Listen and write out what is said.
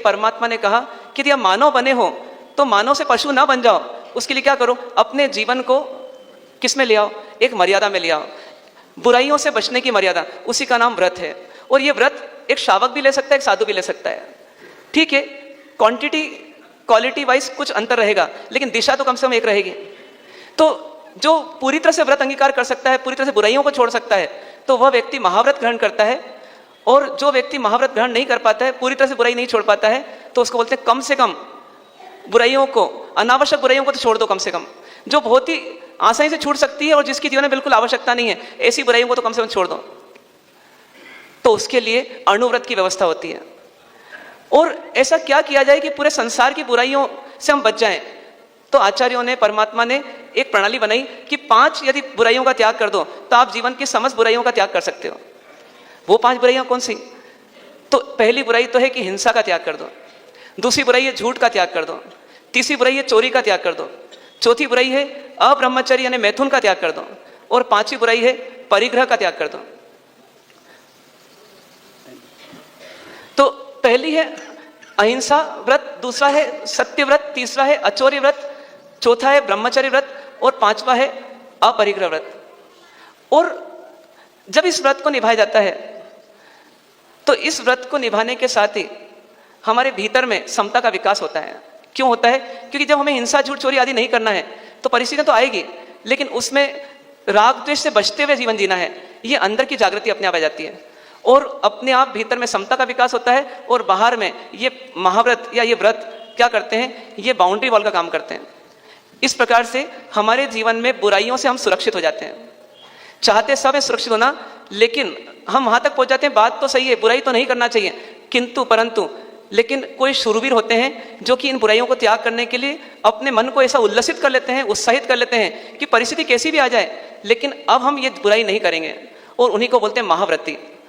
परमात्मा ने कहा कि यदि आप मानव बने हो तो मानव से पशु ना बन जाओ। उसके लिए क्या करो, अपने जीवन को किस में ले आओ, एक मर्यादा में ले आओ, बुराइयों से बचने की मर्यादा, उसी का नाम व्रत है। और ये व्रत एक श्रावक भी ले सकता है, एक साधु भी ले सकता है। ठीक है, क्वांटिटी क्वालिटी वाइज कुछ अंतर रहेगा, लेकिन दिशा तो कम से कम एक रहेगी। तो जो पूरी तरह से व्रत अंगीकार कर सकता है, पूरी तरह से बुराइयों को छोड़ सकता है, तो वह व्यक्ति महाव्रत ग्रहण करता है। और जो व्यक्ति महाव्रत ग्रहण नहीं कर पाता है, पूरी तरह से बुराई नहीं छोड़ पाता है, तो उसको बोलते हैं कम से कम बुराइयों को, अनावश्यक बुराइयों को तो छोड़ दो कम से कम। जो बहुत ही आसानी से छूट सकती है और जिसकी जीवन में बिल्कुल आवश्यकता नहीं है, ऐसी बुराइयों को तो कम से कम छोड़ दो। तो उसके लिए अणुव्रत की व्यवस्था होती है। और ऐसा क्या किया जाए कि पूरे संसार की बुराइयों से हम बच जाएं? तो आचार्यों ने, परमात्मा ने एक प्रणाली बनाई कि 5 यदि बुराइयों का त्याग कर दो तो आप जीवन की समस्त बुराइयों का त्याग कर सकते हो। वो 5 बुराइयां कौन सी? तो पहली बुराई तो है कि हिंसा का त्याग कर दो, दूसरी बुराई है झूठ का त्याग कर दो, तीसरी बुराई है चोरी का त्याग कर दो, चौथी बुराई है अब्रह्मचर्य यानी मैथुन का त्याग कर दो, और 5वीं बुराई है परिग्रह का त्याग कर दो। तो पहली है अहिंसा व्रत, दूसरा है सत्य व्रत, तीसरा है अचौर्य व्रत, चौथा है ब्रह्मचर्य व्रत और 5वां है अपरिग्रह व्रत। और जब इस व्रत को निभाया जाता है तो इस व्रत को निभाने के साथ ही हमारे भीतर में समता का विकास होता है। क्यों होता है? क्योंकि जब हमें हिंसा, झूठ, चोरी आदि नहीं करना है तो परिस्थितियां तो आएगी, लेकिन उसमें राग द्वेष से बचते हुए जीवन जीना है, ये अंदर की जागृति अपने आप आ जाती है और अपने आप भीतर में समता का विकास होता है। और बाहर में ये महाव्रत या ये व्रत क्या करते हैं, ये बाउंड्री वॉल का काम करते हैं। इस प्रकार से हमारे जीवन में बुराइयों से हम सुरक्षित हो जाते हैं। चाहते सब है सुरक्षित होना, लेकिन हम वहां तक पहुंच जाते हैं, बात तो सही है, बुराई तो नहीं करना चाहिए, किंतु परंतु लेकिन कोई शूरवीर होते हैं जो कि इन बुराइयों को त्याग करने के लिए अपने मन को ऐसा उल्लसित कर लेते हैं, उत्साहित कर लेते हैं कि परिस्थिति कैसी भी आ जाए, लेकिन अब हम ये बुराई नहीं करेंगे, और उन्हीं को बोलते हैं महाव्रती।